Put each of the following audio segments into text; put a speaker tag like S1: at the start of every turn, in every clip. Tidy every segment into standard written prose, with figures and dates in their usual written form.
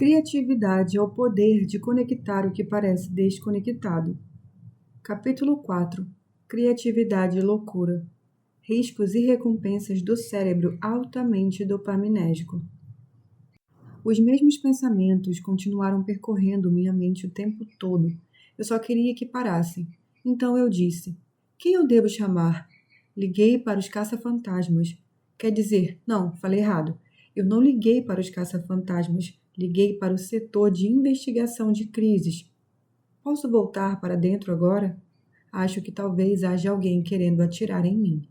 S1: Criatividade é o poder de conectar o que parece desconectado. Capítulo 4. Criatividade e loucura. Riscos e recompensas do cérebro altamente dopaminérgico. Os mesmos pensamentos continuaram percorrendo minha mente o tempo todo. Eu só queria que parassem. Então eu disse: quem eu devo chamar? Liguei para os caça-fantasmas. Quer dizer, não, falei errado. Eu não liguei para os caça-fantasmas. Liguei para o setor de investigação de crises. Posso voltar para dentro agora? Acho que talvez haja alguém querendo atirar em mim.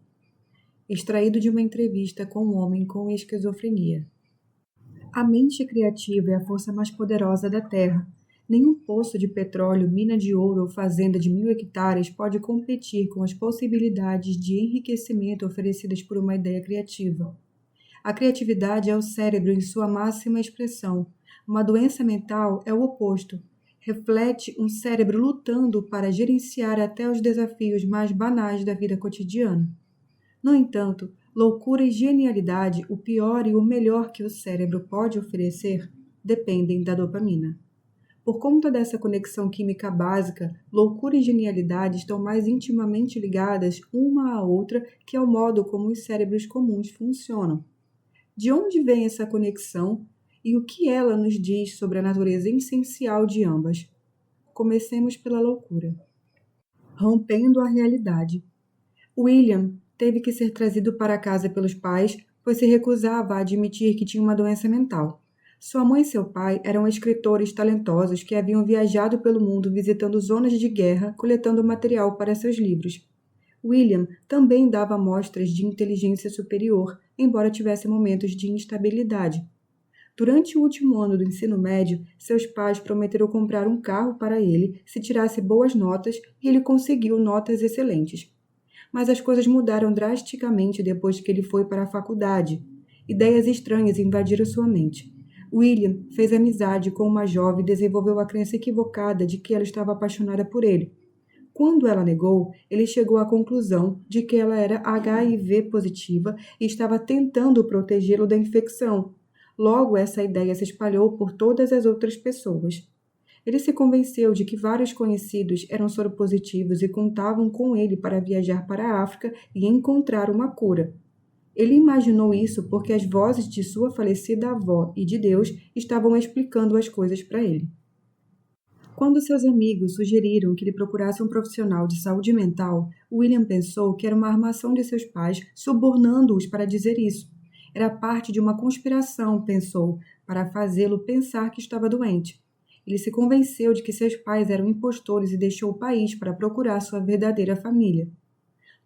S1: Extraído de uma entrevista com um homem com esquizofrenia. A mente criativa é a força mais poderosa da Terra. Nenhum poço de petróleo, mina de ouro ou fazenda de 1000 hectares pode competir com as possibilidades de enriquecimento oferecidas por uma ideia criativa. A criatividade é o cérebro em sua máxima expressão. Uma doença mental é o oposto. Reflete um cérebro lutando para gerenciar até os desafios mais banais da vida cotidiana. No entanto, loucura e genialidade, o pior e o melhor que o cérebro pode oferecer, dependem da dopamina. Por conta dessa conexão química básica, loucura e genialidade estão mais intimamente ligadas uma à outra que ao modo como os cérebros comuns funcionam. De onde vem essa conexão e o que ela nos diz sobre a natureza essencial de ambas? Comecemos pela loucura. Rompendo a realidade. William teve que ser trazido para casa pelos pais, pois se recusava a admitir que tinha uma doença mental. Sua mãe e seu pai eram escritores talentosos que haviam viajado pelo mundo visitando zonas de guerra, coletando material para seus livros. William também dava mostras de inteligência superior, embora tivesse momentos de instabilidade. Durante o último ano do ensino médio, seus pais prometeram comprar um carro para ele se tirasse boas notas e ele conseguiu notas excelentes. Mas as coisas mudaram drasticamente depois que ele foi para a faculdade. Ideias estranhas invadiram sua mente. William fez amizade com uma jovem e desenvolveu a crença equivocada de que ela estava apaixonada por ele. Quando ela negou, ele chegou à conclusão de que ela era HIV positiva e estava tentando protegê-lo da infecção. Logo, essa ideia se espalhou por todas as outras pessoas. Ele se convenceu de que vários conhecidos eram soropositivos e contavam com ele para viajar para a África e encontrar uma cura. Ele imaginou isso porque as vozes de sua falecida avó e de Deus estavam explicando as coisas para ele. Quando seus amigos sugeriram que ele procurasse um profissional de saúde mental, William pensou que era uma armação de seus pais subornando-os para dizer isso. Era parte de uma conspiração, pensou, para fazê-lo pensar que estava doente. Ele se convenceu de que seus pais eram impostores e deixou o país para procurar sua verdadeira família.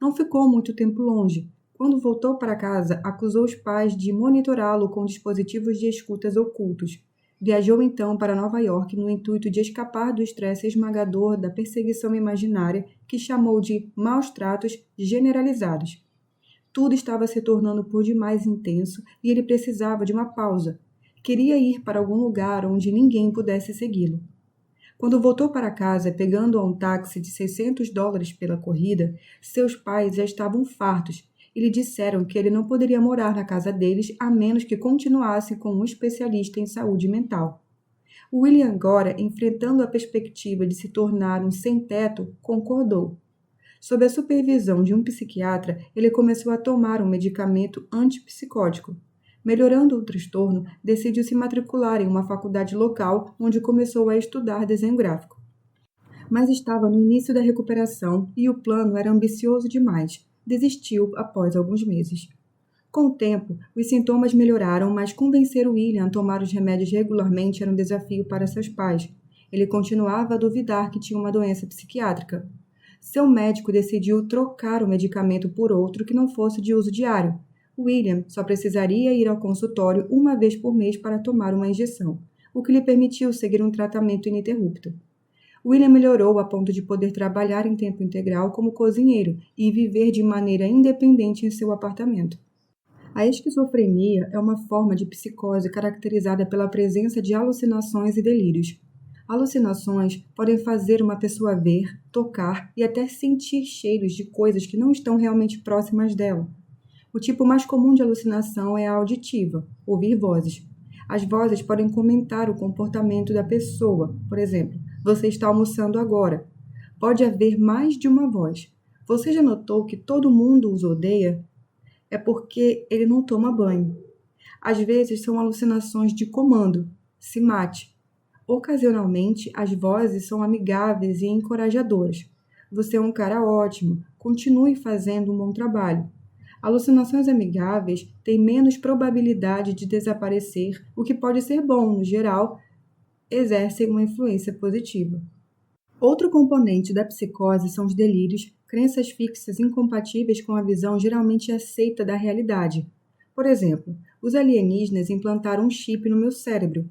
S1: Não ficou muito tempo longe. Quando voltou para casa, acusou os pais de monitorá-lo com dispositivos de escutas ocultos. Viajou então para Nova York no intuito de escapar do estresse esmagador da perseguição imaginária que chamou de maus tratos generalizados. Tudo estava se tornando por demais intenso e ele precisava de uma pausa. Queria ir para algum lugar onde ninguém pudesse segui-lo. Quando voltou para casa, pegando um táxi de $600 pela corrida, seus pais já estavam fartos e lhe disseram que ele não poderia morar na casa deles a menos que continuasse com um especialista em saúde mental. William, agora, enfrentando a perspectiva de se tornar um sem-teto, concordou. Sob a supervisão de um psiquiatra, ele começou a tomar um medicamento antipsicótico. Melhorando o transtorno, decidiu se matricular em uma faculdade local, onde começou a estudar desenho gráfico. Mas estava no início da recuperação e o plano era ambicioso demais. Desistiu após alguns meses. Com o tempo, os sintomas melhoraram, mas convencer William a tomar os remédios regularmente era um desafio para seus pais. Ele continuava a duvidar que tinha uma doença psiquiátrica. Seu médico decidiu trocar o medicamento por outro que não fosse de uso diário. William só precisaria ir ao consultório uma vez por mês para tomar uma injeção, o que lhe permitiu seguir um tratamento ininterrupto. William melhorou a ponto de poder trabalhar em tempo integral como cozinheiro e viver de maneira independente em seu apartamento. A esquizofrenia é uma forma de psicose caracterizada pela presença de alucinações e delírios. Alucinações podem fazer uma pessoa ver, tocar e até sentir cheiros de coisas que não estão realmente próximas dela. O tipo mais comum de alucinação é a auditiva, ouvir vozes. As vozes podem comentar o comportamento da pessoa. Por exemplo, você está almoçando agora. Pode haver mais de uma voz. Você já notou que todo mundo os odeia? É porque ele não toma banho. Às vezes são alucinações de comando. Se mate. Ocasionalmente, as vozes são amigáveis e encorajadoras. Você é um cara ótimo. Continue fazendo um bom trabalho. Alucinações amigáveis têm menos probabilidade de desaparecer, o que pode ser bom, no geral, exercem uma influência positiva. Outro componente da psicose são os delírios, crenças fixas incompatíveis com a visão geralmente aceita da realidade. Por exemplo, os alienígenas implantaram um chip no meu cérebro.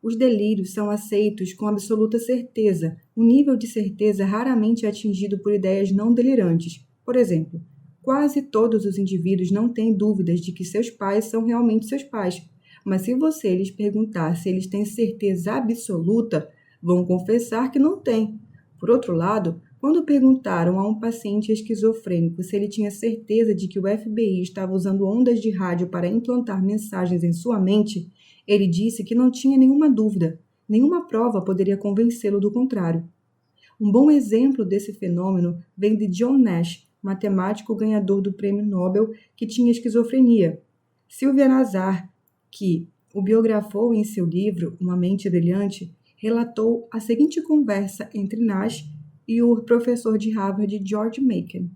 S1: Os delírios são aceitos com absoluta certeza. O nível de certeza raramente é atingido por ideias não delirantes. Por exemplo, quase todos os indivíduos não têm dúvidas de que seus pais são realmente seus pais. Mas se você lhes perguntar se eles têm certeza absoluta, vão confessar que não têm. Por outro lado, quando perguntaram a um paciente esquizofrênico se ele tinha certeza de que o FBI estava usando ondas de rádio para implantar mensagens em sua mente, ele disse que não tinha nenhuma dúvida, nenhuma prova poderia convencê-lo do contrário. Um bom exemplo desse fenômeno vem de John Nash, matemático ganhador do Prêmio Nobel que tinha esquizofrenia. Sylvia Nazar, que o biografou em seu livro Uma Mente Brilhante, relatou a seguinte conversa entre Nash e o professor de Harvard, George Mason.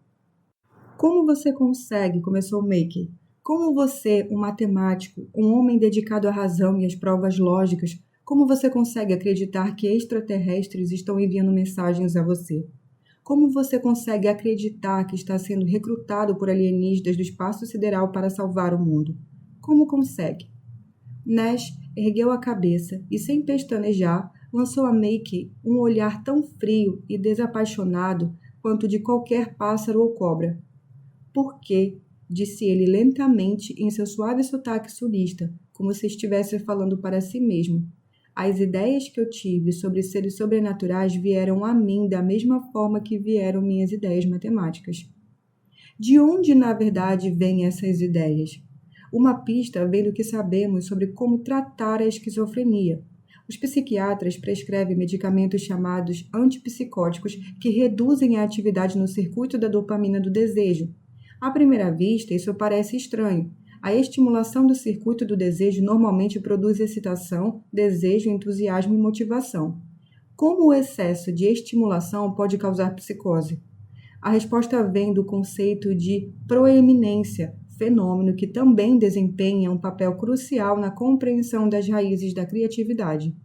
S1: Como você consegue, começou Mason, como você, um matemático, um homem dedicado à razão e às provas lógicas, como você consegue acreditar que extraterrestres estão enviando mensagens a você? Como você consegue acreditar que está sendo recrutado por alienígenas do espaço sideral para salvar o mundo? Como consegue? Nash ergueu a cabeça e, sem pestanejar, lançou a Mason um olhar tão frio e desapaixonado quanto de qualquer pássaro ou cobra. Por quê? Disse ele lentamente em seu suave sotaque sulista, como se estivesse falando para si mesmo. As ideias que eu tive sobre seres sobrenaturais vieram a mim da mesma forma que vieram minhas ideias matemáticas. De onde, na verdade, vêm essas ideias? Uma pista vem do que sabemos sobre como tratar a esquizofrenia. Os psiquiatras prescrevem medicamentos chamados antipsicóticos que reduzem a atividade no circuito da dopamina do desejo. À primeira vista, isso parece estranho. A estimulação do circuito do desejo normalmente produz excitação, desejo, entusiasmo e motivação. Como o excesso de estimulação pode causar psicose? A resposta vem do conceito de proeminência, fenômeno que também desempenha um papel crucial na compreensão das raízes da criatividade.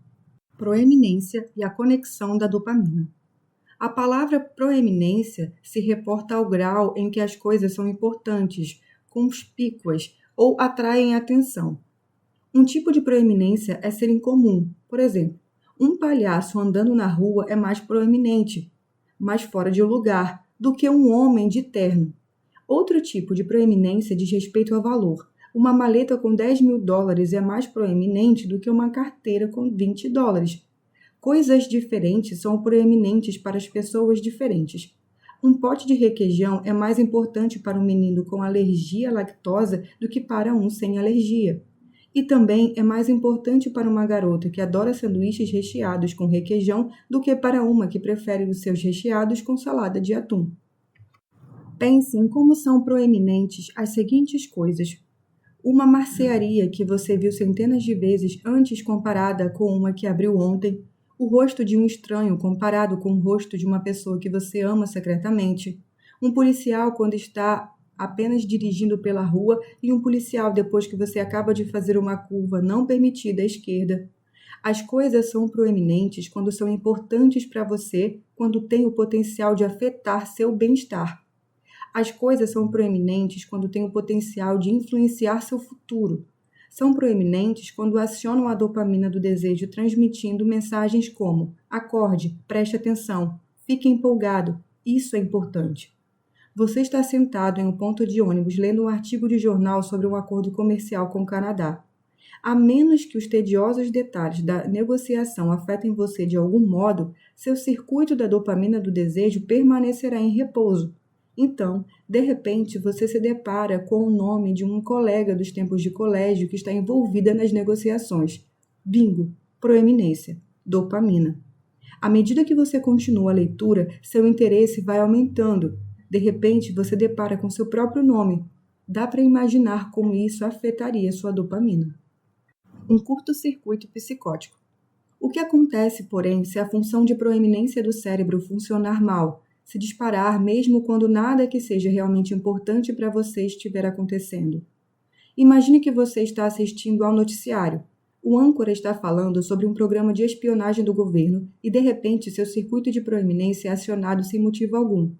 S1: Proeminência e a conexão da dopamina. A palavra proeminência se reporta ao grau em que as coisas são importantes, conspícuas ou atraem atenção. Um tipo de proeminência é ser incomum. Por exemplo, um palhaço andando na rua é mais proeminente, mais fora de lugar, do que um homem de terno. Outro tipo de proeminência diz respeito a valor. Uma maleta com $10.000 é mais proeminente do que uma carteira com $20. Coisas diferentes são proeminentes para as pessoas diferentes. Um pote de requeijão é mais importante para um menino com alergia à lactose do que para um sem alergia. E também é mais importante para uma garota que adora sanduíches recheados com requeijão do que para uma que prefere os seus recheados com salada de atum. Pense em como são proeminentes as seguintes coisas. Uma marcearia que você viu centenas de vezes antes comparada com uma que abriu ontem, o rosto de um estranho comparado com o rosto de uma pessoa que você ama secretamente, um policial quando está apenas dirigindo pela rua e um policial depois que você acaba de fazer uma curva não permitida à esquerda. As coisas são proeminentes quando são importantes para você, quando têm o potencial de afetar seu bem-estar. As coisas são proeminentes quando têm o potencial de influenciar seu futuro. São proeminentes quando acionam a dopamina do desejo, transmitindo mensagens como: acorde, preste atenção, fique empolgado, isso é importante. Você está sentado em um ponto de ônibus lendo um artigo de jornal sobre um acordo comercial com o Canadá. A menos que os tediosos detalhes da negociação afetem você de algum modo, seu circuito da dopamina do desejo permanecerá em repouso. Então, de repente, você se depara com o nome de um colega dos tempos de colégio que está envolvida nas negociações. Bingo! Proeminência. Dopamina. À medida que você continua a leitura, seu interesse vai aumentando. De repente, você depara com seu próprio nome. Dá para imaginar como isso afetaria sua dopamina. Um curto-circuito psicótico. O que acontece, porém, se a função de proeminência do cérebro funcionar mal, se disparar mesmo quando nada que seja realmente importante para você estiver acontecendo? Imagine que você está assistindo ao noticiário. O âncora está falando sobre um programa de espionagem do governo e, de repente, seu circuito de proeminência é acionado sem motivo algum.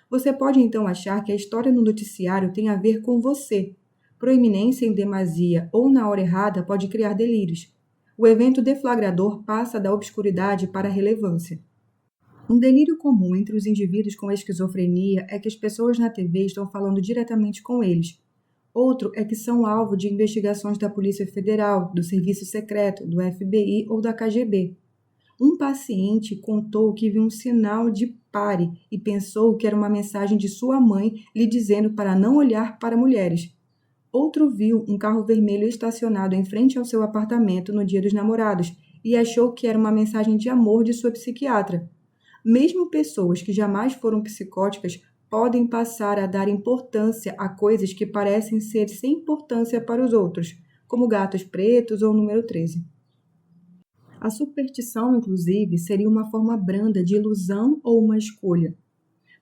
S1: Você pode então achar que a história no noticiário tem a ver com você. Proeminência em demasia ou na hora errada pode criar delírios. O evento deflagrador passa da obscuridade para a relevância. Um delírio comum entre os indivíduos com esquizofrenia é que as pessoas na TV estão falando diretamente com eles. Outro é que são alvo de investigações da Polícia Federal, do Serviço Secreto, do FBI ou da KGB. Um paciente contou que viu um sinal de pare e pensou que era uma mensagem de sua mãe lhe dizendo para não olhar para mulheres. Outro viu um carro vermelho estacionado em frente ao seu apartamento no Dia dos Namorados e achou que era uma mensagem de amor de sua psiquiatra. Mesmo pessoas que jamais foram psicóticas podem passar a dar importância a coisas que parecem ser sem importância para os outros, como gatos pretos ou o número 13. A superstição, inclusive, seria uma forma branda de ilusão ou uma escolha.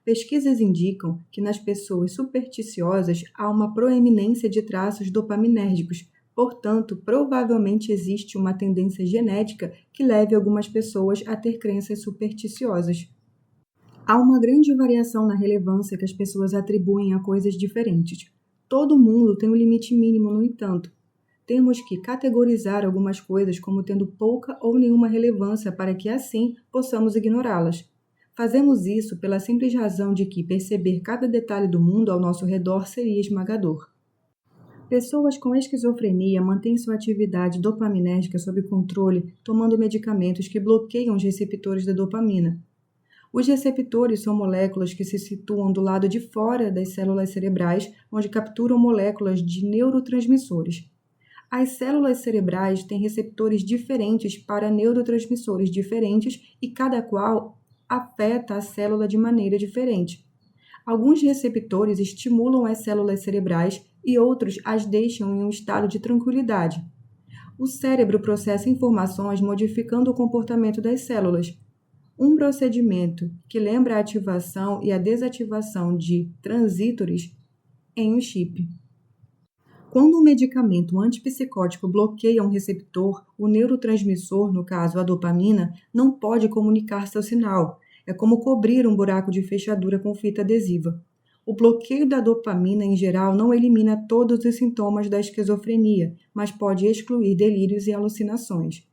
S1: Pesquisas indicam que nas pessoas supersticiosas há uma proeminência de traços dopaminérgicos, portanto, provavelmente existe uma tendência genética que leve algumas pessoas a ter crenças supersticiosas. Há uma grande variação na relevância que as pessoas atribuem a coisas diferentes. Todo mundo tem um limite mínimo, no entanto. Temos que categorizar algumas coisas como tendo pouca ou nenhuma relevância para que, assim, possamos ignorá-las. Fazemos isso pela simples razão de que perceber cada detalhe do mundo ao nosso redor seria esmagador. Pessoas com esquizofrenia mantêm sua atividade dopaminérgica sob controle tomando medicamentos que bloqueiam os receptores da dopamina. Os receptores são moléculas que se situam do lado de fora das células cerebrais, onde capturam moléculas de neurotransmissores. As células cerebrais têm receptores diferentes para neurotransmissores diferentes e cada qual afeta a célula de maneira diferente. Alguns receptores estimulam as células cerebrais e outros as deixam em um estado de tranquilidade. O cérebro processa informações modificando o comportamento das células. Um procedimento que lembra a ativação e a desativação de transítores em um chip. Quando um medicamento antipsicótico bloqueia um receptor, o neurotransmissor, no caso a dopamina, não pode comunicar seu sinal. É como cobrir um buraco de fechadura com fita adesiva. O bloqueio da dopamina, em geral, não elimina todos os sintomas da esquizofrenia, mas pode excluir delírios e alucinações.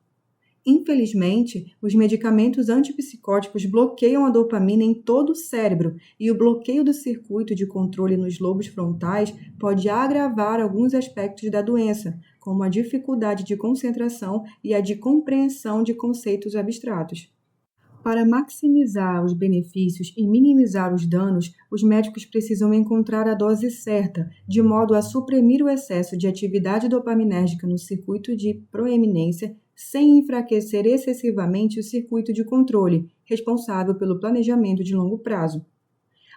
S1: Infelizmente, os medicamentos antipsicóticos bloqueiam a dopamina em todo o cérebro e o bloqueio do circuito de controle nos lobos frontais pode agravar alguns aspectos da doença, como a dificuldade de concentração e a de compreensão de conceitos abstratos. Para maximizar os benefícios e minimizar os danos, os médicos precisam encontrar a dose certa, de modo a suprimir o excesso de atividade dopaminérgica no circuito de proeminência, sem enfraquecer excessivamente o circuito de controle, responsável pelo planejamento de longo prazo.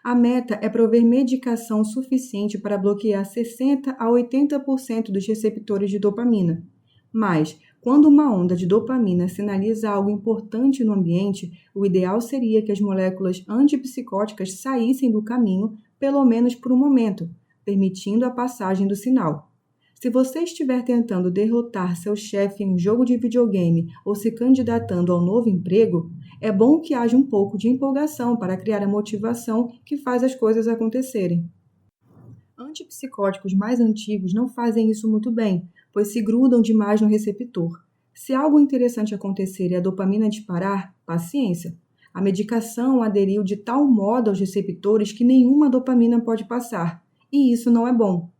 S1: A meta é prover medicação suficiente para bloquear 60 a 80% dos receptores de dopamina. Mas, quando uma onda de dopamina sinaliza algo importante no ambiente, o ideal seria que as moléculas antipsicóticas saíssem do caminho, pelo menos por um momento, permitindo a passagem do sinal. Se você estiver tentando derrotar seu chefe em um jogo de videogame ou se candidatando ao novo emprego, é bom que haja um pouco de empolgação para criar a motivação que faz as coisas acontecerem. Antipsicóticos mais antigos não fazem isso muito bem, pois se grudam demais no receptor. Se algo interessante acontecer e a dopamina disparar, paciência. A medicação aderiu de tal modo aos receptores que nenhuma dopamina pode passar, e isso não é bom.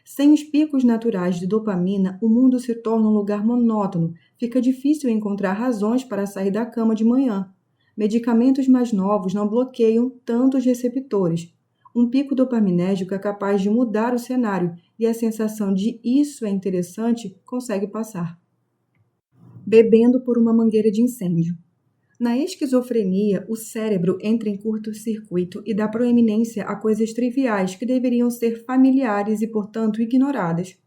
S1: Sem os picos naturais de dopamina, o mundo se torna um lugar monótono, fica difícil encontrar razões para sair da cama de manhã. Medicamentos mais novos não bloqueiam tanto os receptores. Um pico dopaminérgico é capaz de mudar o cenário e a sensação de isso é interessante consegue passar. Bebendo por uma mangueira de incêndio. Na esquizofrenia, o cérebro entra em curto-circuito e dá proeminência a coisas triviais que deveriam ser familiares e, portanto, ignoradas.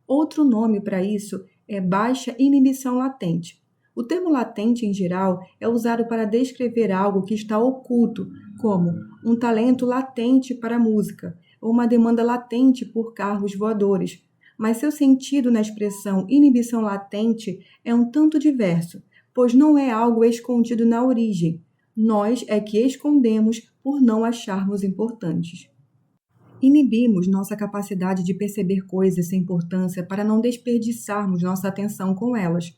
S1: Outro nome para isso é baixa inibição latente. O termo latente, em geral, é usado para descrever algo que está oculto, como um talento latente para a música ou uma demanda latente por carros voadores. Mas seu sentido na expressão inibição latente é um tanto diverso, pois não é algo escondido na origem. Nós é que escondemos por não acharmos importantes. Inibimos nossa capacidade de perceber coisas sem importância para não desperdiçarmos nossa atenção com elas.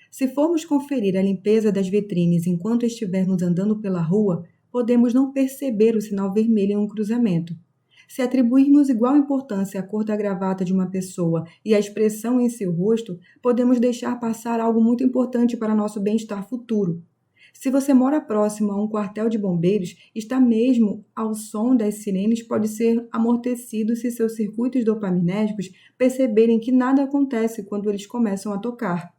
S1: Se formos conferir a limpeza das vitrines enquanto estivermos andando pela rua, podemos não perceber o sinal vermelho em um cruzamento. Se atribuirmos igual importância à cor da gravata de uma pessoa e à expressão em seu rosto, podemos deixar passar algo muito importante para nosso bem-estar futuro. Se você mora próximo a um quartel de bombeiros, estar mesmo ao som das sirenes pode ser amortecido se seus circuitos dopaminérgicos perceberem que nada acontece quando eles começam a tocar.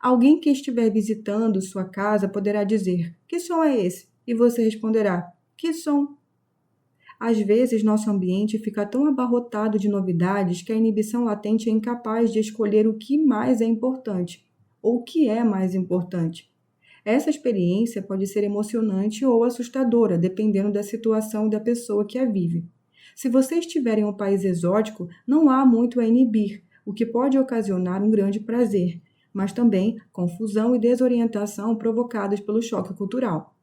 S1: Alguém que estiver visitando sua casa poderá dizer: "Que som é esse?" E você responderá: "Que som?" Às vezes, nosso ambiente fica tão abarrotado de novidades que a inibição latente é incapaz de escolher o que mais é importante, ou o que é mais importante. Essa experiência pode ser emocionante ou assustadora, dependendo da situação e da pessoa que a vive. Se você estiver em um país exótico, não há muito a inibir, o que pode ocasionar um grande prazer, mas também confusão e desorientação provocadas pelo choque cultural.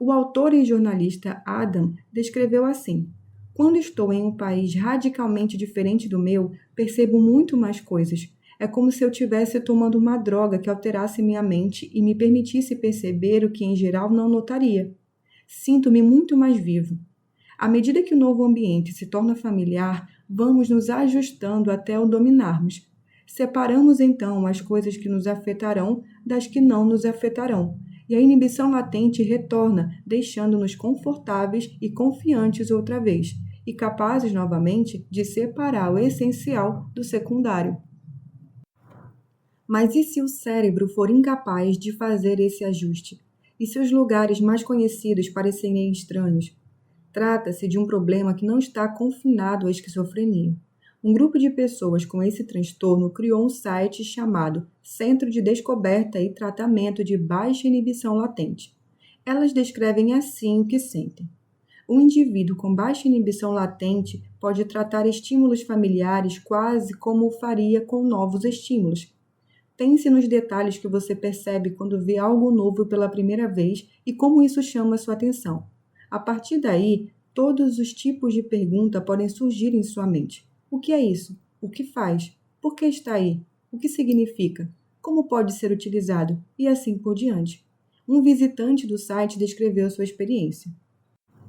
S1: O autor e jornalista Adam descreveu assim: "Quando estou em um país radicalmente diferente do meu, percebo muito mais coisas. É como se eu estivesse tomando uma droga que alterasse minha mente e me permitisse perceber o que em geral não notaria. Sinto-me muito mais vivo. À medida que o novo ambiente se torna familiar, vamos nos ajustando até o dominarmos. Separamos então as coisas que nos afetarão das que não nos afetarão, e a inibição latente retorna, deixando-nos confortáveis e confiantes outra vez, e capazes novamente de separar o essencial do secundário." Mas e se o cérebro for incapaz de fazer esse ajuste? E se os lugares mais conhecidos parecerem estranhos? Trata-se de um problema que não está confinado à esquizofrenia. Um grupo de pessoas com esse transtorno criou um site chamado Centro de Descoberta e Tratamento de Baixa Inibição Latente. Elas descrevem assim o que sentem. Um indivíduo com baixa inibição latente pode tratar estímulos familiares quase como o faria com novos estímulos. Pense nos detalhes que você percebe quando vê algo novo pela primeira vez e como isso chama sua atenção. A partir daí, todos os tipos de pergunta podem surgir em sua mente. O que é isso? O que faz? Por que está aí? O que significa? Como pode ser utilizado? E assim por diante. Um visitante do site descreveu sua experiência.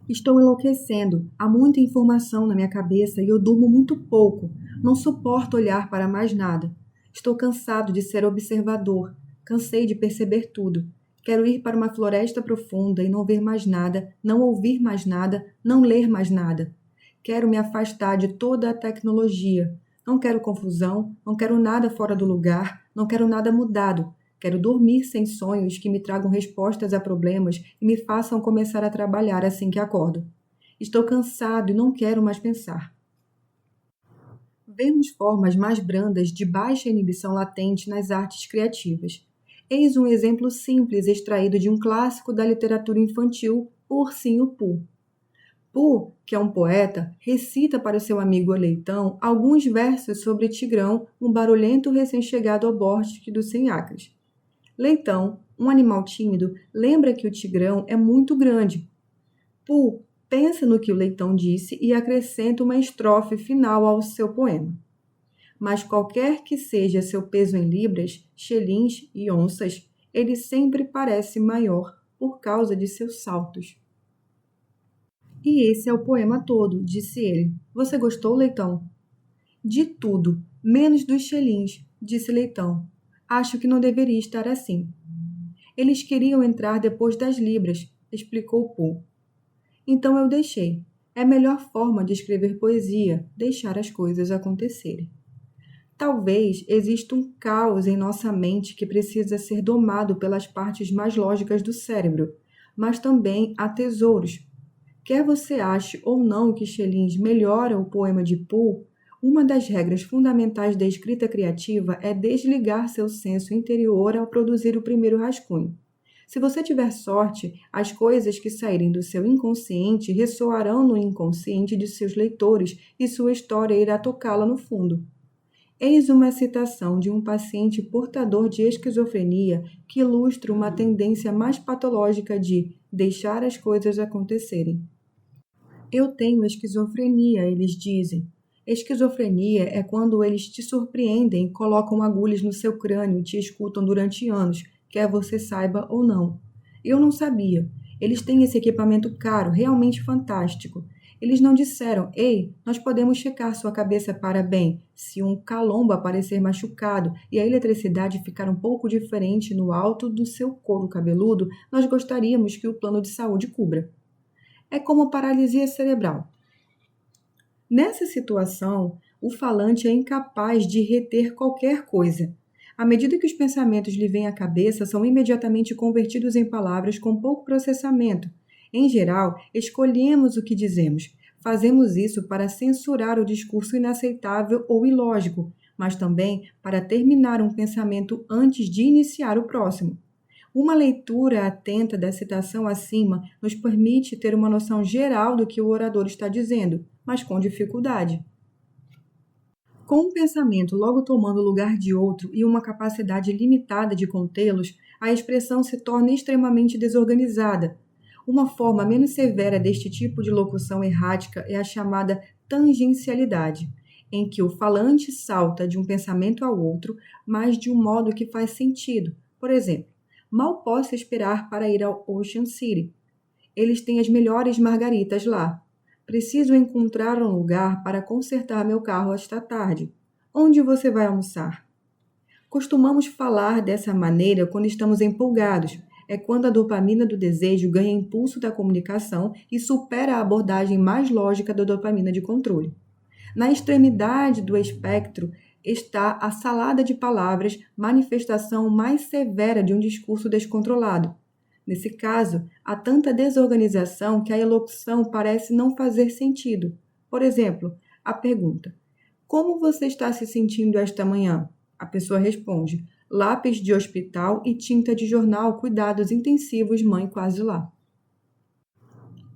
S1: "Estou enlouquecendo. Há muita informação na minha cabeça e eu durmo muito pouco. Não suporto olhar para mais nada. Estou cansado de ser observador. Cansei de perceber tudo. Quero ir para uma floresta profunda e não ver mais nada, não ouvir mais nada, não ler mais nada. Quero me afastar de toda a tecnologia. Não quero confusão, não quero nada fora do lugar, não quero nada mudado. Quero dormir sem sonhos que me tragam respostas a problemas e me façam começar a trabalhar assim que acordo. Estou cansado e não quero mais pensar." Vemos formas mais brandas de baixa inibição latente nas artes criativas. Eis um exemplo simples extraído de um clássico da literatura infantil, O Ursinho Pooh. Pooh, que é um poeta, recita para o seu amigo Leitão alguns versos sobre Tigrão, um barulhento recém-chegado ao bosque dos 100 acres. Leitão, um animal tímido, lembra que o Tigrão é muito grande. Pooh pensa no que o Leitão disse e acrescenta uma estrofe final ao seu poema. "Mas qualquer que seja seu peso em libras, xelins e onças, ele sempre parece maior por causa de seus saltos." "E esse é o poema todo", disse ele. "Você gostou, Leitão?" "De tudo, menos dos xelins", disse Leitão. "Acho que não deveria estar assim." "Eles queriam entrar depois das libras", explicou Pooh. "Então eu deixei. É a melhor forma de escrever poesia, deixar as coisas acontecerem. Talvez exista um caos em nossa mente que precisa ser domado pelas partes mais lógicas do cérebro, mas também há tesouros. Quer você ache ou não que Schelling melhora o poema de Poe, uma das regras fundamentais da escrita criativa é desligar seu senso interior ao produzir o primeiro rascunho. Se você tiver sorte, as coisas que saírem do seu inconsciente ressoarão no inconsciente de seus leitores e sua história irá tocá-la no fundo. Eis uma citação de um paciente portador de esquizofrenia que ilustra uma tendência mais patológica de deixar as coisas acontecerem. Eu tenho esquizofrenia, eles dizem. Esquizofrenia é quando eles te surpreendem, colocam agulhas no seu crânio e te escutam durante anos, quer você saiba ou não. Eu não sabia. Eles têm esse equipamento caro, realmente fantástico. Eles não disseram, ei, nós podemos checar sua cabeça para bem, se um calombo aparecer machucado e a eletricidade ficar um pouco diferente no alto do seu couro cabeludo, nós gostaríamos que o plano de saúde cubra. É como paralisia cerebral. Nessa situação, o falante é incapaz de reter qualquer coisa. À medida que os pensamentos lhe vêm à cabeça, são imediatamente convertidos em palavras com pouco processamento. Em geral, escolhemos o que dizemos. Fazemos isso para censurar o discurso inaceitável ou ilógico, mas também para terminar um pensamento antes de iniciar o próximo. Uma leitura atenta da citação acima nos permite ter uma noção geral do que o orador está dizendo, mas com dificuldade. Com um pensamento logo tomando o lugar de outro e uma capacidade limitada de contê-los, a expressão se torna extremamente desorganizada. Uma forma menos severa deste tipo de locução errática é a chamada tangencialidade, em que o falante salta de um pensamento ao outro, mas de um modo que faz sentido. Por exemplo, mal posso esperar para ir ao Ocean City. Eles têm as melhores margaritas lá. Preciso encontrar um lugar para consertar meu carro esta tarde. Onde você vai almoçar? Costumamos falar dessa maneira quando estamos empolgados. É quando a dopamina do desejo ganha impulso da comunicação e supera a abordagem mais lógica da dopamina de controle. Na extremidade do espectro está a salada de palavras, manifestação mais severa de um discurso descontrolado. Nesse caso, há tanta desorganização que a elocução parece não fazer sentido. Por exemplo, a pergunta: como você está se sentindo esta manhã? A pessoa responde: lápis de hospital e tinta de jornal, cuidados intensivos, mãe quase lá.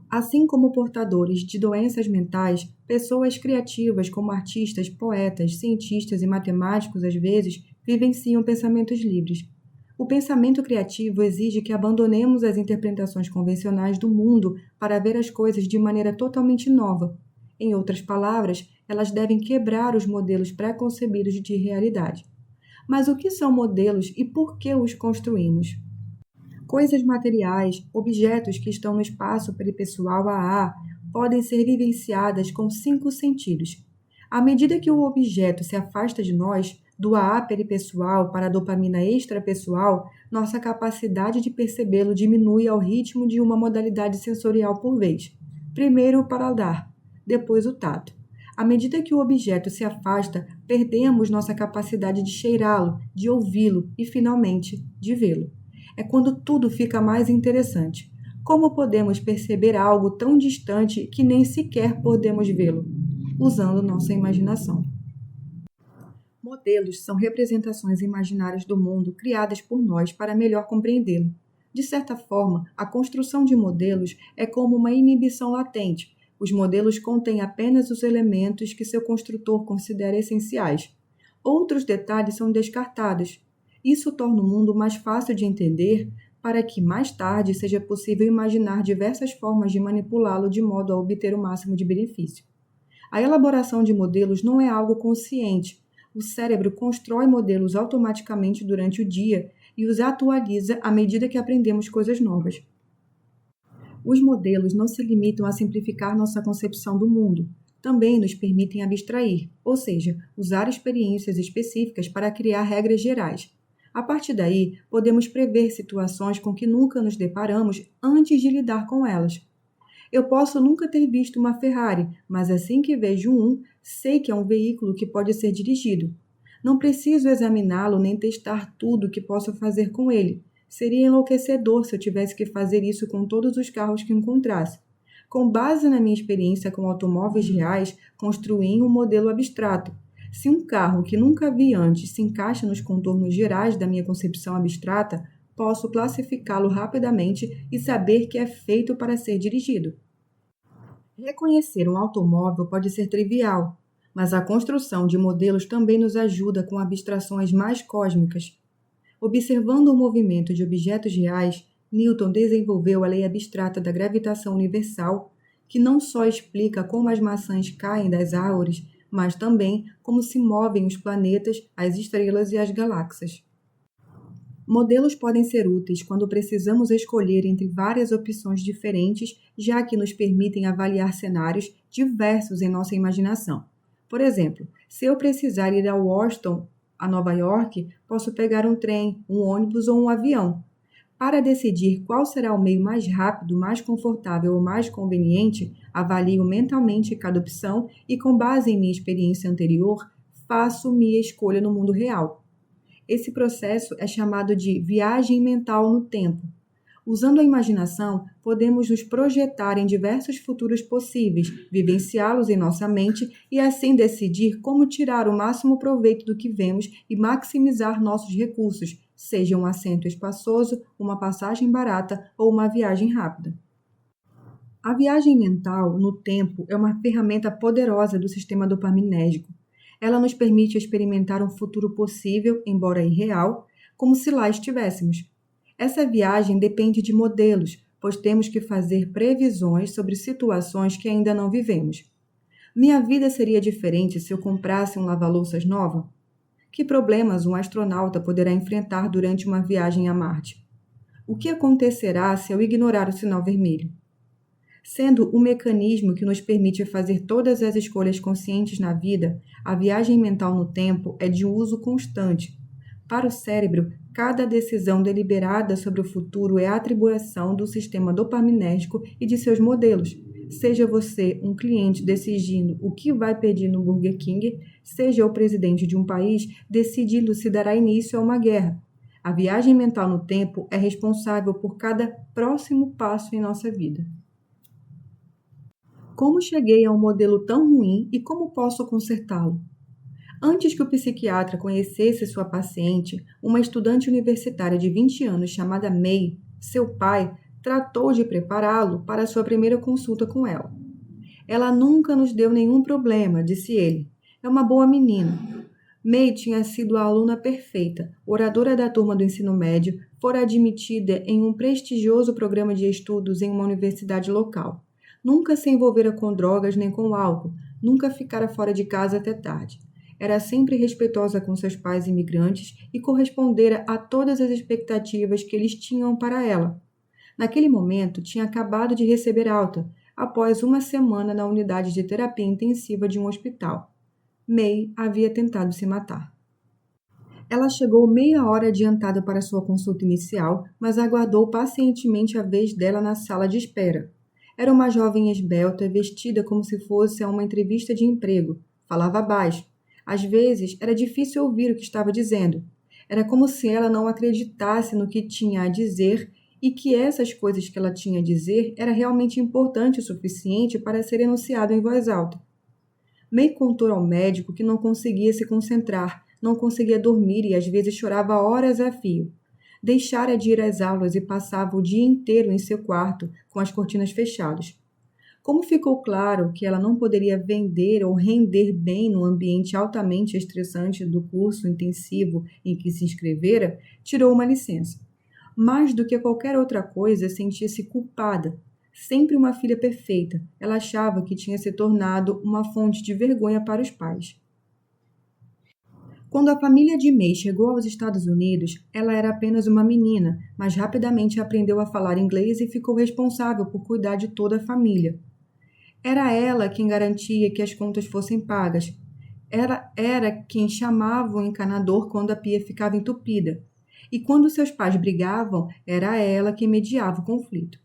S1: Assim como portadores de doenças mentais, pessoas criativas como artistas, poetas, cientistas e matemáticos, às vezes, vivenciam pensamentos livres. O pensamento criativo exige que abandonemos as interpretações convencionais do mundo para ver as coisas de maneira totalmente nova. Em outras palavras, elas devem quebrar os modelos pré-concebidos de realidade. Mas o que são modelos e por que os construímos? Coisas materiais, objetos que estão no espaço peripessoal AA, podem ser vivenciadas com 5 sentidos. À medida que o objeto se afasta de nós, do AA peripessoal para a dopamina extrapessoal, nossa capacidade de percebê-lo diminui ao ritmo de uma modalidade sensorial por vez. Primeiro o paladar, depois o tato. À medida que o objeto se afasta, perdemos nossa capacidade de cheirá-lo, de ouvi-lo e, finalmente, de vê-lo. É quando tudo fica mais interessante. Como podemos perceber algo tão distante que nem sequer podemos vê-lo? Usando nossa imaginação. Modelos são representações imaginárias do mundo criadas por nós para melhor compreendê-lo. De certa forma, a construção de modelos é como uma inibição latente. Os modelos contêm apenas os elementos que seu construtor considera essenciais. Outros detalhes são descartados. Isso torna o mundo mais fácil de entender para que mais tarde seja possível imaginar diversas formas de manipulá-lo de modo a obter o máximo de benefício. A elaboração de modelos não é algo consciente. O cérebro constrói modelos automaticamente durante o dia e os atualiza à medida que aprendemos coisas novas. Os modelos não se limitam a simplificar nossa concepção do mundo. Também nos permitem abstrair, ou seja, usar experiências específicas para criar regras gerais. A partir daí, podemos prever situações com que nunca nos deparamos antes de lidar com elas. Eu posso nunca ter visto uma Ferrari, mas assim que vejo um, sei que é um veículo que pode ser dirigido. Não preciso examiná-lo nem testar tudo o que posso fazer com ele. Seria enlouquecedor se eu tivesse que fazer isso com todos os carros que encontrasse. Com base na minha experiência com automóveis reais, construí um modelo abstrato. Se um carro que nunca vi antes se encaixa nos contornos gerais da minha concepção abstrata, posso classificá-lo rapidamente e saber que é feito para ser dirigido. Reconhecer um automóvel pode ser trivial, mas a construção de modelos também nos ajuda com abstrações mais cósmicas. Observando o movimento de objetos reais, Newton desenvolveu a lei abstrata da gravitação universal, que não só explica como as maçãs caem das árvores, mas também como se movem os planetas, as estrelas e as galáxias. Modelos podem ser úteis quando precisamos escolher entre várias opções diferentes, já que nos permitem avaliar cenários diversos em nossa imaginação. Por exemplo, se eu precisar ir a Washington, a Nova York, posso pegar um trem, um ônibus ou um avião. Para decidir qual será o meio mais rápido, mais confortável ou mais conveniente, avalio mentalmente cada opção e, com base em minha experiência anterior, faço minha escolha no mundo real. Esse processo é chamado de viagem mental no tempo. Usando a imaginação, podemos nos projetar em diversos futuros possíveis, vivenciá-los em nossa mente e assim decidir como tirar o máximo proveito do que vemos e maximizar nossos recursos, seja um assento espaçoso, uma passagem barata ou uma viagem rápida. A viagem mental no tempo é uma ferramenta poderosa do sistema dopaminérgico. Ela nos permite experimentar um futuro possível, embora irreal, como se lá estivéssemos. Essa viagem depende de modelos, pois temos que fazer previsões sobre situações que ainda não vivemos. Minha vida seria diferente se eu comprasse um lava-louças nova? Que problemas um astronauta poderá enfrentar durante uma viagem a Marte? O que acontecerá se eu ignorar o sinal vermelho? Sendo o mecanismo que nos permite fazer todas as escolhas conscientes na vida, a viagem mental no tempo é de uso constante. Para o cérebro, cada decisão deliberada sobre o futuro é atribuição do sistema dopaminérgico e de seus modelos. Seja você um cliente decidindo o que vai pedir no Burger King, seja o presidente de um país decidindo se dará início a uma guerra. A viagem mental no tempo é responsável por cada próximo passo em nossa vida. Como cheguei a um modelo tão ruim e como posso consertá-lo? Antes que o psiquiatra conhecesse sua paciente, uma estudante universitária de 20 anos chamada May, seu pai, tratou de prepará-lo para sua primeira consulta com ela. Ela nunca nos deu nenhum problema, disse ele. É uma boa menina. May tinha sido a aluna perfeita, oradora da turma do ensino médio, fora admitida em um prestigioso programa de estudos em uma universidade local. Nunca se envolvera com drogas nem com álcool, nunca ficara fora de casa até tarde. Era sempre respeitosa com seus pais imigrantes e correspondera a todas as expectativas que eles tinham para ela. Naquele momento, tinha acabado de receber alta, após uma semana na unidade de terapia intensiva de um hospital. May havia tentado se matar. Ela chegou meia hora adiantada para sua consulta inicial, mas aguardou pacientemente a vez dela na sala de espera. Era uma jovem esbelta, vestida como se fosse a uma entrevista de emprego. Falava baixo. Às vezes, era difícil ouvir o que estava dizendo. Era como se ela não acreditasse no que tinha a dizer e que essas coisas que ela tinha a dizer era realmente importante o suficiente para ser enunciado em voz alta. May contou ao médico que não conseguia se concentrar, não conseguia dormir e às vezes chorava horas a fio. Deixara de ir às aulas e passava o dia inteiro em seu quarto, com as cortinas fechadas. Como ficou claro que ela não poderia vender ou render bem no ambiente altamente estressante do curso intensivo em que se inscrevera, tirou uma licença. Mais do que qualquer outra coisa, sentia-se culpada. Sempre uma filha perfeita, ela achava que tinha se tornado uma fonte de vergonha para os pais. Quando a família de May chegou aos Estados Unidos, ela era apenas uma menina, mas rapidamente aprendeu a falar inglês e ficou responsável por cuidar de toda a família. Era ela quem garantia que as contas fossem pagas. Era quem chamava o encanador quando a pia ficava entupida. E quando seus pais brigavam, era ela quem mediava o conflito.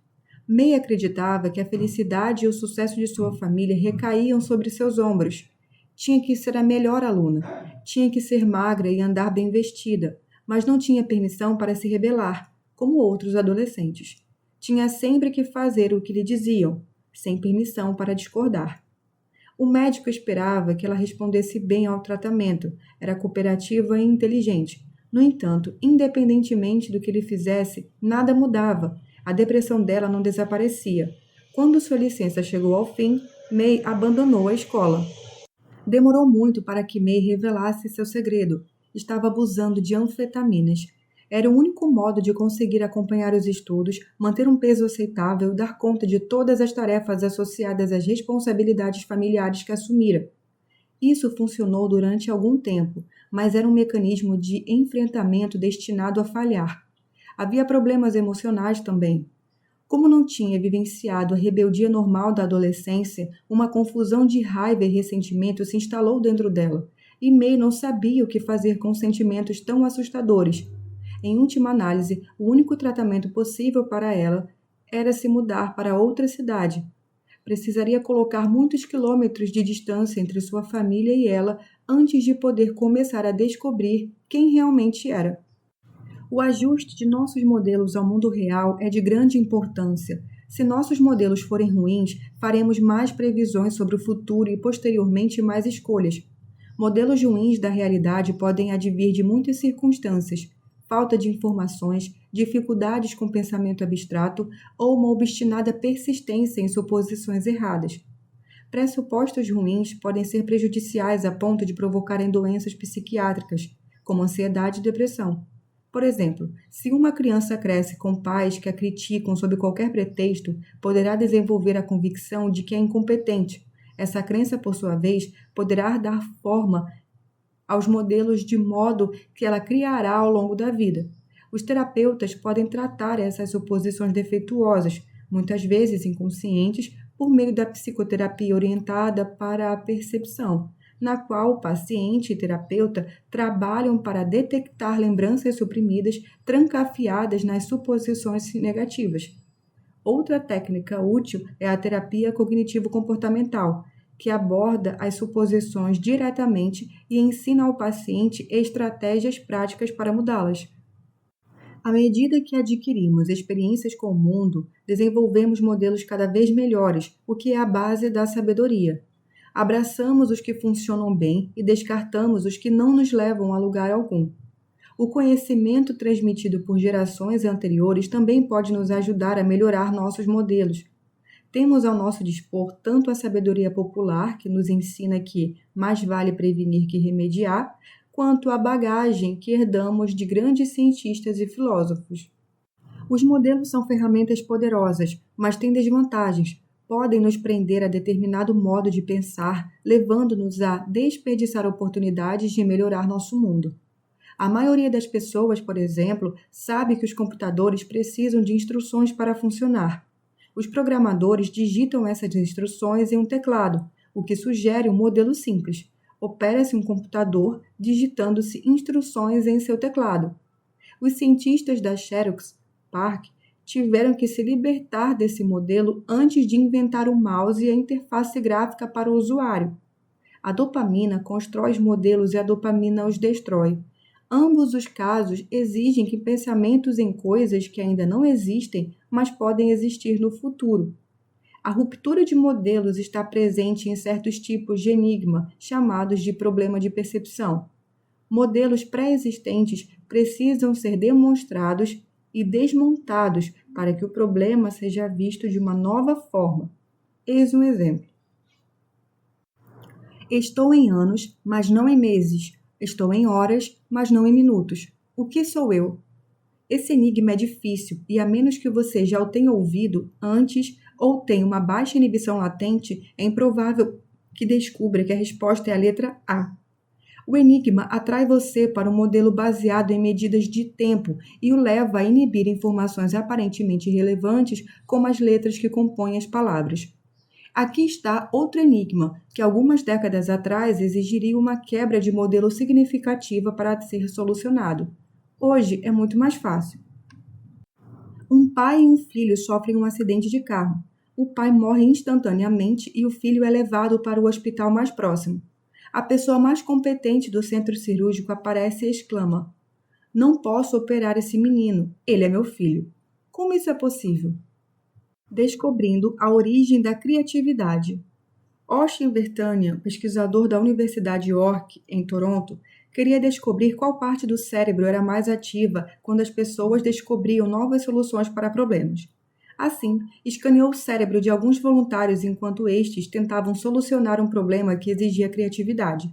S1: May acreditava que a felicidade e o sucesso de sua família recaíam sobre seus ombros. Tinha que ser a melhor aluna, tinha que ser magra e andar bem vestida, mas não tinha permissão para se rebelar, como outros adolescentes. Tinha sempre que fazer o que lhe diziam, sem permissão para discordar. O médico esperava que ela respondesse bem ao tratamento, era cooperativa e inteligente. No entanto, independentemente do que ele fizesse, nada mudava. A depressão dela não desaparecia. Quando sua licença chegou ao fim, May abandonou a escola. Demorou muito para que May revelasse seu segredo. Estava abusando de anfetaminas. Era o único modo de conseguir acompanhar os estudos, manter um peso aceitável e dar conta de todas as tarefas associadas às responsabilidades familiares que assumira. Isso funcionou durante algum tempo, mas era um mecanismo de enfrentamento destinado a falhar. Havia problemas emocionais também. Como não tinha vivenciado a rebeldia normal da adolescência, uma confusão de raiva e ressentimento se instalou dentro dela, e May não sabia o que fazer com sentimentos tão assustadores. Em última análise, o único tratamento possível para ela era se mudar para outra cidade. Precisaria colocar muitos quilômetros de distância entre sua família e ela antes de poder começar a descobrir quem realmente era. O ajuste de nossos modelos ao mundo real é de grande importância. Se nossos modelos forem ruins, faremos mais previsões sobre o futuro e, posteriormente, mais escolhas. Modelos ruins da realidade podem advir de muitas circunstâncias: falta de informações, dificuldades com pensamento abstrato ou uma obstinada persistência em suposições erradas. Pressupostos ruins podem ser prejudiciais a ponto de provocarem doenças psiquiátricas, como ansiedade e depressão. Por exemplo, se uma criança cresce com pais que a criticam sob qualquer pretexto, poderá desenvolver a convicção de que é incompetente. Essa crença, por sua vez, poderá dar forma aos modelos de modo que ela criará ao longo da vida. Os terapeutas podem tratar essas suposições defeituosas, muitas vezes inconscientes, por meio da psicoterapia orientada para a percepção, na qual o paciente e terapeuta trabalham para detectar lembranças suprimidas trancafiadas nas suposições negativas. Outra técnica útil é a terapia cognitivo-comportamental, que aborda as suposições diretamente e ensina ao paciente estratégias práticas para mudá-las. À medida que adquirimos experiências com o mundo, desenvolvemos modelos cada vez melhores, o que é a base da sabedoria. Abraçamos os que funcionam bem e descartamos os que não nos levam a lugar algum. O conhecimento transmitido por gerações anteriores também pode nos ajudar a melhorar nossos modelos. Temos ao nosso dispor tanto a sabedoria popular, que nos ensina que mais vale prevenir que remediar, quanto a bagagem que herdamos de grandes cientistas e filósofos. Os modelos são ferramentas poderosas, mas têm desvantagens. Podem nos prender a determinado modo de pensar, levando-nos a desperdiçar oportunidades de melhorar nosso mundo. A maioria das pessoas, por exemplo, sabe que os computadores precisam de instruções para funcionar. Os programadores digitam essas instruções em um teclado, o que sugere um modelo simples. Opera-se um computador digitando-se instruções em seu teclado. Os cientistas da Xerox PARC tiveram que se libertar desse modelo antes de inventar o mouse e a interface gráfica para o usuário. A dopamina constrói os modelos e a dopamina os destrói. Ambos os casos exigem que pensamentos em coisas que ainda não existem, mas podem existir no futuro. A ruptura de modelos está presente em certos tipos de enigma, chamados de problema de percepção. Modelos pré-existentes precisam ser demonstrados e desmontados para que o problema seja visto de uma nova forma. Eis um exemplo. Estou em anos, mas não em meses. Estou em horas, mas não em minutos. O que sou eu? Esse enigma é difícil e, a menos que você já o tenha ouvido antes ou tenha uma baixa inibição latente, é improvável que descubra que a resposta é a letra A. O enigma atrai você para um modelo baseado em medidas de tempo e o leva a inibir informações aparentemente irrelevantes, como as letras que compõem as palavras. Aqui está outro enigma, que algumas décadas atrás exigiria uma quebra de modelo significativa para ser solucionado. Hoje é muito mais fácil. Um pai e um filho sofrem um acidente de carro. O pai morre instantaneamente e o filho é levado para o hospital mais próximo. A pessoa mais competente do centro cirúrgico aparece e exclama: "Não posso operar esse menino, ele é meu filho." Como isso é possível? Descobrindo a origem da criatividade. Austin Vertanian, pesquisador da Universidade York, em Toronto, queria descobrir qual parte do cérebro era mais ativa quando as pessoas descobriam novas soluções para problemas. Assim, escaneou o cérebro de alguns voluntários enquanto estes tentavam solucionar um problema que exigia criatividade.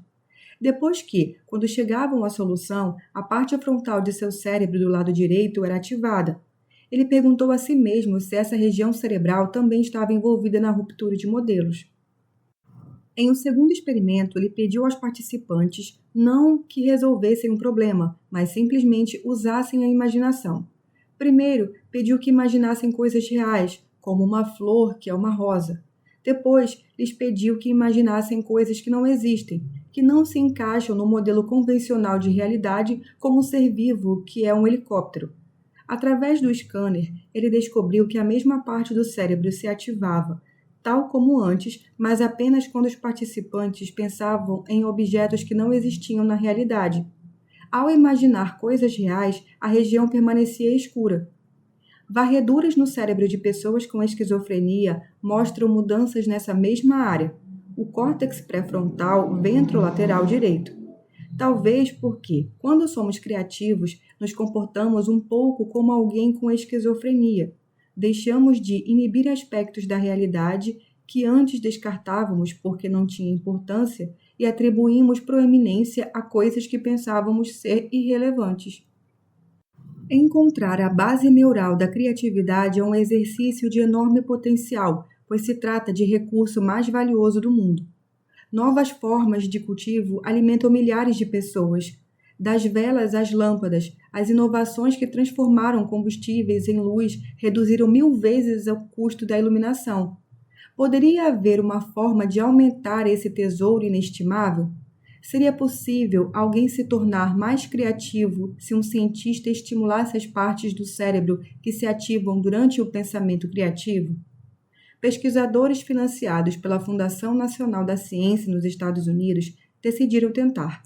S1: Depois que, quando chegavam à solução, a parte frontal de seu cérebro do lado direito era ativada, ele perguntou a si mesmo se essa região cerebral também estava envolvida na ruptura de modelos. Em um segundo experimento, ele pediu aos participantes não que resolvessem um problema, mas simplesmente usassem a imaginação. Primeiro, pediu que imaginassem coisas reais, como uma flor que é uma rosa. Depois, lhes pediu que imaginassem coisas que não existem, que não se encaixam no modelo convencional de realidade, como um ser vivo, que é um helicóptero. Através do scanner, ele descobriu que a mesma parte do cérebro se ativava, tal como antes, mas apenas quando os participantes pensavam em objetos que não existiam na realidade. Ao imaginar coisas reais, a região permanecia escura. Varreduras no cérebro de pessoas com esquizofrenia mostram mudanças nessa mesma área, o córtex pré-frontal ventrolateral direito. Talvez porque, quando somos criativos, nos comportamos um pouco como alguém com esquizofrenia. Deixamos de inibir aspectos da realidade que antes descartávamos porque não tinha importância e atribuímos proeminência a coisas que pensávamos ser irrelevantes. Encontrar a base neural da criatividade é um exercício de enorme potencial, pois se trata de recurso mais valioso do mundo. Novas formas de cultivo alimentam milhares de pessoas. Das velas às lâmpadas, as inovações que transformaram combustíveis em luz reduziram 1000 vezes o custo da iluminação. Poderia haver uma forma de aumentar esse tesouro inestimável? Seria possível alguém se tornar mais criativo se um cientista estimulasse as partes do cérebro que se ativam durante o pensamento criativo? Pesquisadores financiados pela Fundação Nacional da Ciência nos Estados Unidos decidiram tentar.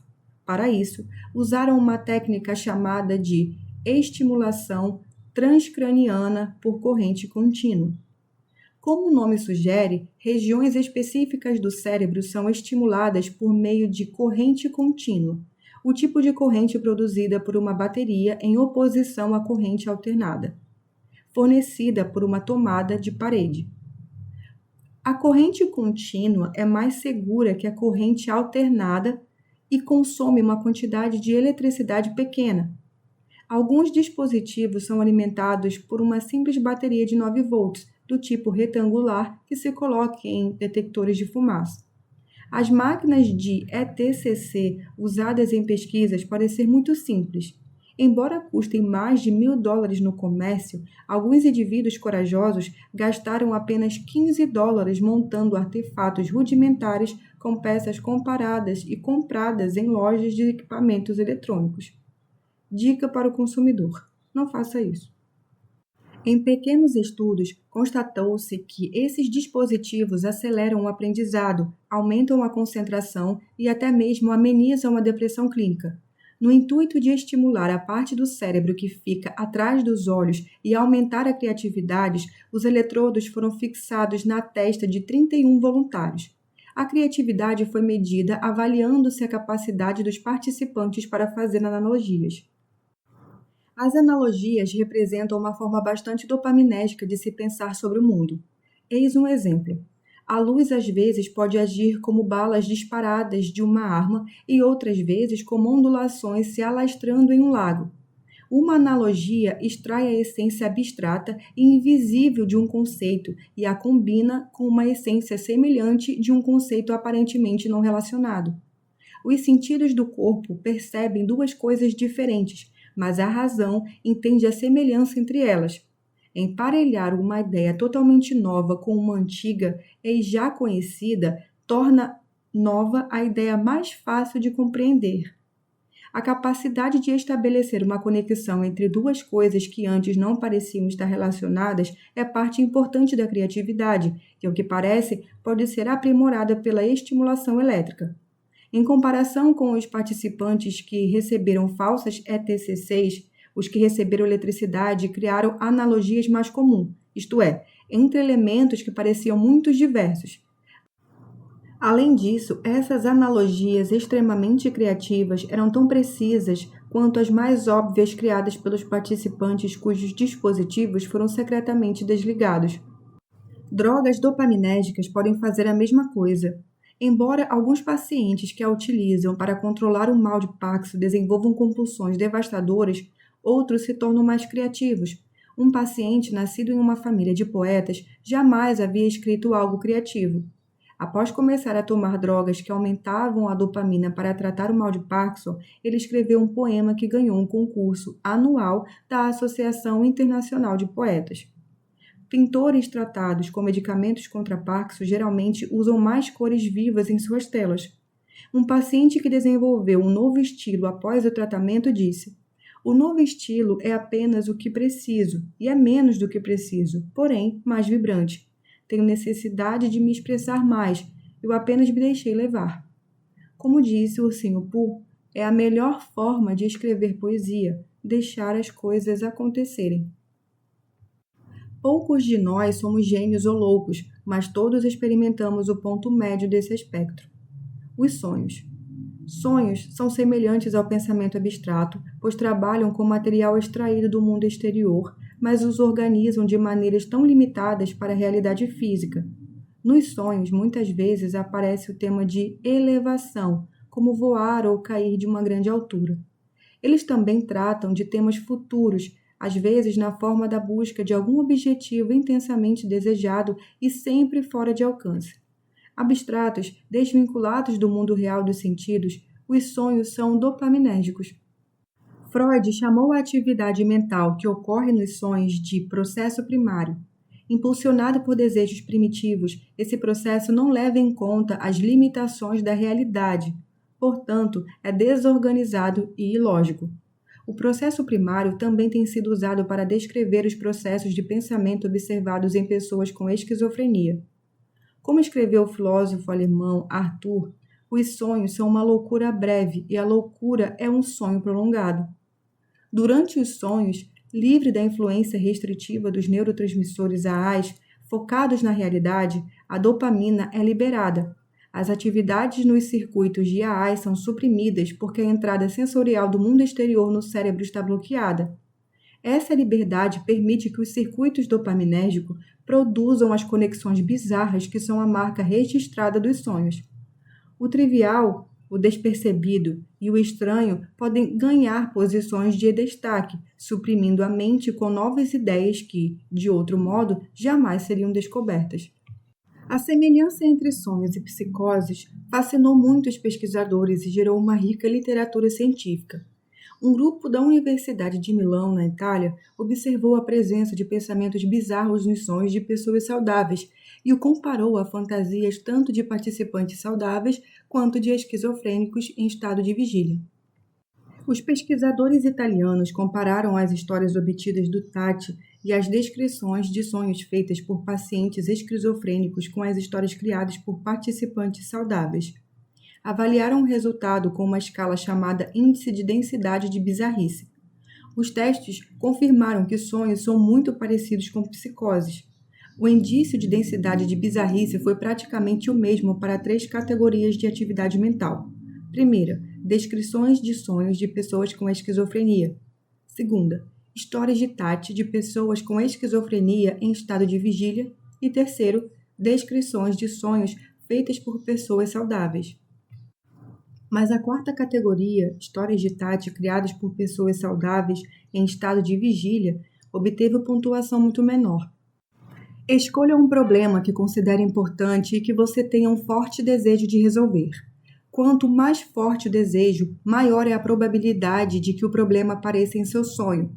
S1: Para isso, usaram uma técnica chamada de estimulação transcraniana por corrente contínua. Como o nome sugere, regiões específicas do cérebro são estimuladas por meio de corrente contínua, o tipo de corrente produzida por uma bateria em oposição à corrente alternada, fornecida por uma tomada de parede. A corrente contínua é mais segura que a corrente alternada e consome uma quantidade de eletricidade pequena. Alguns dispositivos são alimentados por uma simples bateria de 9 volts, do tipo retangular, que se coloca em detectores de fumaça. As máquinas de ETCC usadas em pesquisas podem ser muito simples. Embora custem mais de $1.000 no comércio, alguns indivíduos corajosos gastaram apenas $15 montando artefatos rudimentares com peças comparadas e compradas em lojas de equipamentos eletrônicos. Dica para o consumidor: não faça isso. Em pequenos estudos, constatou-se que esses dispositivos aceleram o aprendizado, aumentam a concentração e até mesmo amenizam a depressão clínica. No intuito de estimular a parte do cérebro que fica atrás dos olhos e aumentar a criatividade, os eletrodos foram fixados na testa de 31 voluntários. A criatividade foi medida avaliando-se a capacidade dos participantes para fazer analogias. As analogias representam uma forma bastante dopaminérgica de se pensar sobre o mundo. Eis um exemplo. A luz às vezes pode agir como balas disparadas de uma arma e outras vezes como ondulações se alastrando em um lago. Uma analogia extrai a essência abstrata e invisível de um conceito e a combina com uma essência semelhante de um conceito aparentemente não relacionado. Os sentidos do corpo percebem duas coisas diferentes, mas a razão entende a semelhança entre elas. Emparelhar uma ideia totalmente nova com uma antiga e já conhecida torna nova a ideia mais fácil de compreender. A capacidade de estabelecer uma conexão entre duas coisas que antes não pareciam estar relacionadas é parte importante da criatividade, que, ao que parece, pode ser aprimorada pela estimulação elétrica. Em comparação com os participantes que receberam falsas ETCCs, os que receberam eletricidade criaram analogias mais comuns, isto é, entre elementos que pareciam muito diversos. Além disso, essas analogias extremamente criativas eram tão precisas quanto as mais óbvias criadas pelos participantes cujos dispositivos foram secretamente desligados. Drogas dopaminérgicas podem fazer a mesma coisa. Embora alguns pacientes que a utilizam para controlar o mal de Parkinson desenvolvam compulsões devastadoras, outros se tornam mais criativos. Um paciente nascido em uma família de poetas jamais havia escrito algo criativo. Após começar a tomar drogas que aumentavam a dopamina para tratar o mal de Parkinson, ele escreveu um poema que ganhou um concurso anual da Associação Internacional de Poetas. Pintores tratados com medicamentos contra Parkinson geralmente usam mais cores vivas em suas telas. Um paciente que desenvolveu um novo estilo após o tratamento disse: "O novo estilo é apenas o que preciso, e é menos do que preciso, porém mais vibrante. Tenho necessidade de me expressar mais, eu apenas me deixei levar." Como disse o Ursinho Pooh, é a melhor forma de escrever poesia, deixar as coisas acontecerem. Poucos de nós somos gênios ou loucos, mas todos experimentamos o ponto médio desse espectro. Os sonhos. Sonhos são semelhantes ao pensamento abstrato, pois trabalham com material extraído do mundo exterior, mas os organizam de maneiras tão limitadas para a realidade física. Nos sonhos, muitas vezes aparece o tema de elevação, como voar ou cair de uma grande altura. Eles também tratam de temas futuros, às vezes na forma da busca de algum objetivo intensamente desejado e sempre fora de alcance. Abstratos, desvinculados do mundo real dos sentidos, os sonhos são dopaminérgicos. Freud chamou a atividade mental que ocorre nos sonhos de processo primário. Impulsionado por desejos primitivos, esse processo não leva em conta as limitações da realidade, portanto, é desorganizado e ilógico. O processo primário também tem sido usado para descrever os processos de pensamento observados em pessoas com esquizofrenia. Como escreveu o filósofo alemão Arthur, os sonhos são uma loucura breve e a loucura é um sonho prolongado. Durante os sonhos, livre da influência restritiva dos neurotransmissores AAs focados na realidade, a dopamina é liberada. As atividades nos circuitos de AAs são suprimidas porque a entrada sensorial do mundo exterior no cérebro está bloqueada. Essa liberdade permite que os circuitos dopaminérgicos produzam as conexões bizarras que são a marca registrada dos sonhos. O trivial, o despercebido e o estranho podem ganhar posições de destaque, suprimindo a mente com novas ideias que, de outro modo, jamais seriam descobertas. A semelhança entre sonhos e psicoses fascinou muitos pesquisadores e gerou uma rica literatura científica. Um grupo da Universidade de Milão, na Itália, observou a presença de pensamentos bizarros nos sonhos de pessoas saudáveis e o comparou a fantasias tanto de participantes saudáveis quanto de esquizofrênicos em estado de vigília. Os pesquisadores italianos compararam as histórias obtidas do Tati e as descrições de sonhos feitas por pacientes esquizofrênicos com as histórias criadas por participantes saudáveis. Avaliaram o resultado com uma escala chamada Índice de Densidade de Bizarrice. Os testes confirmaram que sonhos são muito parecidos com psicoses. O índice de densidade de bizarrice foi praticamente o mesmo para 3 categorias de atividade mental. Primeira, descrições de sonhos de pessoas com esquizofrenia. Segunda, histórias de Tati de pessoas com esquizofrenia em estado de vigília. E terceiro, descrições de sonhos feitas por pessoas saudáveis. Mas a quarta categoria, histórias de Tati criadas por pessoas saudáveis em estado de vigília, obteve pontuação muito menor. Escolha um problema que considere importante e que você tenha um forte desejo de resolver. Quanto mais forte o desejo, maior é a probabilidade de que o problema apareça em seu sonho.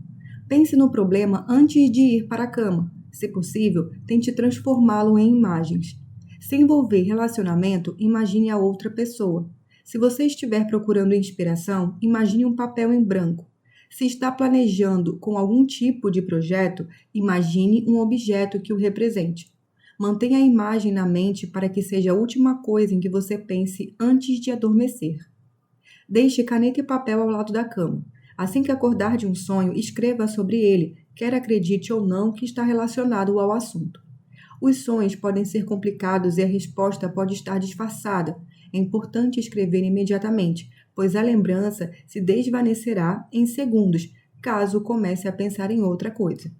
S1: Pense no problema antes de ir para a cama. Se possível, tente transformá-lo em imagens. Se envolver relacionamento, imagine a outra pessoa. Se você estiver procurando inspiração, imagine um papel em branco. Se está planejando com algum tipo de projeto, imagine um objeto que o represente. Mantenha a imagem na mente para que seja a última coisa em que você pense antes de adormecer. Deixe caneta e papel ao lado da cama. Assim que acordar de um sonho, escreva sobre ele, quer acredite ou não que está relacionado ao assunto. Os sonhos podem ser complicados e a resposta pode estar disfarçada. É importante escrever imediatamente, pois a lembrança se desvanecerá em segundos, caso comece a pensar em outra coisa.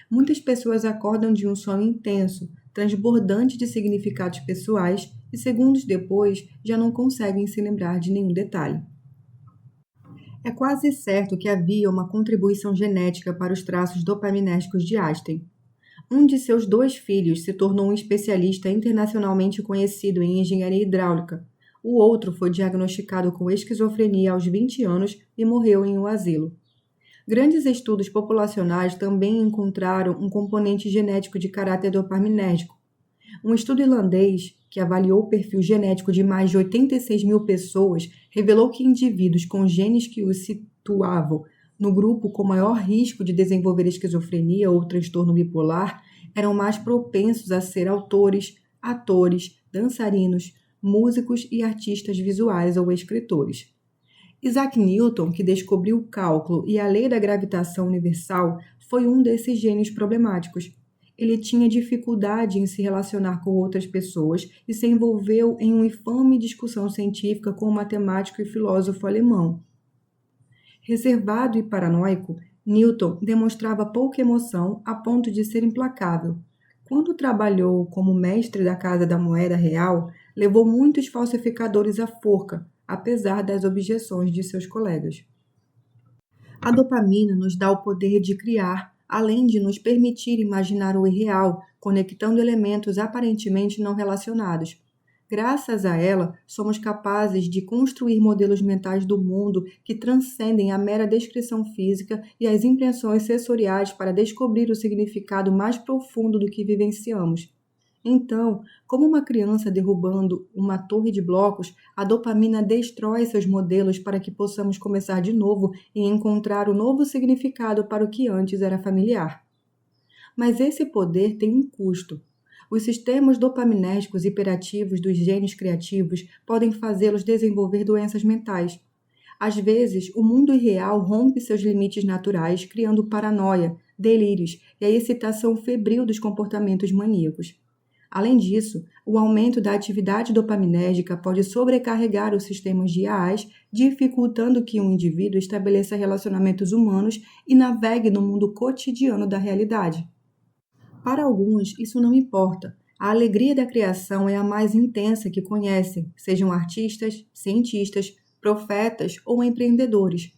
S1: Muitas pessoas acordam de um sonho intenso, transbordante de significados pessoais e segundos depois já não conseguem se lembrar de nenhum detalhe. É quase certo que havia uma contribuição genética para os traços dopaminérgicos de Einstein. Um de seus 2 filhos se tornou um especialista internacionalmente conhecido em engenharia hidráulica. O outro foi diagnosticado com esquizofrenia aos 20 anos e morreu em um asilo. Grandes estudos populacionais também encontraram um componente genético de caráter dopaminérgico. Um estudo irlandês, que avaliou o perfil genético de mais de 86 mil pessoas, revelou que indivíduos com genes que os situavam no grupo com maior risco de desenvolver esquizofrenia ou transtorno bipolar eram mais propensos a ser autores, atores, dançarinos, músicos e artistas visuais ou escritores. Isaac Newton, que descobriu o cálculo e a lei da gravitação universal, foi um desses gênios problemáticos. Ele tinha dificuldade em se relacionar com outras pessoas e se envolveu em uma infame discussão científica com um matemático e filósofo alemão. Reservado e paranoico, Newton demonstrava pouca emoção a ponto de ser implacável. Quando trabalhou como mestre da Casa da Moeda Real, levou muitos falsificadores à forca, apesar das objeções de seus colegas. A dopamina nos dá o poder de criar, além de nos permitir imaginar o irreal, conectando elementos aparentemente não relacionados. Graças a ela, somos capazes de construir modelos mentais do mundo que transcendem a mera descrição física e as impressões sensoriais para descobrir o significado mais profundo do que vivenciamos. Então, como uma criança derrubando uma torre de blocos, a dopamina destrói seus modelos para que possamos começar de novo e encontrar um novo significado para o que antes era familiar. Mas esse poder tem um custo. Os sistemas dopaminérgicos hiperativos dos gênios criativos podem fazê-los desenvolver doenças mentais. Às vezes, o mundo irreal rompe seus limites naturais, criando paranoia, delírios e a excitação febril dos comportamentos maníacos. Além disso, o aumento da atividade dopaminérgica pode sobrecarregar os sistemas de IAAs, dificultando que um indivíduo estabeleça relacionamentos humanos e navegue no mundo cotidiano da realidade. Para alguns, isso não importa. A alegria da criação é a mais intensa que conhecem, sejam artistas, cientistas, profetas ou empreendedores.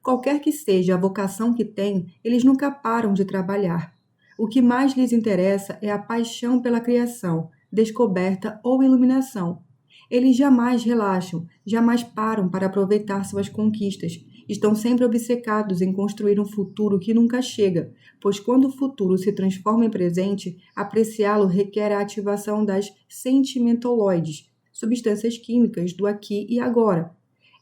S1: Qualquer que seja a vocação que têm, eles nunca param de trabalhar. O que mais lhes interessa é a paixão pela criação, descoberta ou iluminação. Eles jamais relaxam, jamais param para aproveitar suas conquistas. Estão sempre obcecados em construir um futuro que nunca chega, pois quando o futuro se transforma em presente, apreciá-lo requer a ativação das sentimentoloides, substâncias químicas do aqui e agora,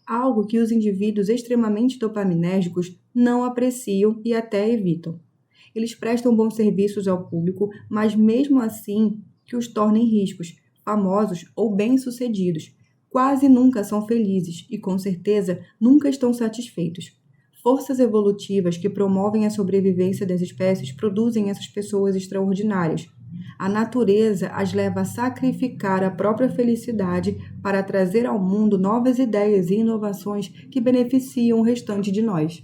S1: algo que os indivíduos extremamente dopaminérgicos não apreciam e até evitam. Eles prestam bons serviços ao público, mas mesmo assim que os tornem ricos, famosos ou bem-sucedidos. Quase nunca são felizes e, com certeza, nunca estão satisfeitos. Forças evolutivas que promovem a sobrevivência das espécies produzem essas pessoas extraordinárias. A natureza as leva a sacrificar a própria felicidade para trazer ao mundo novas ideias e inovações que beneficiam o restante de nós.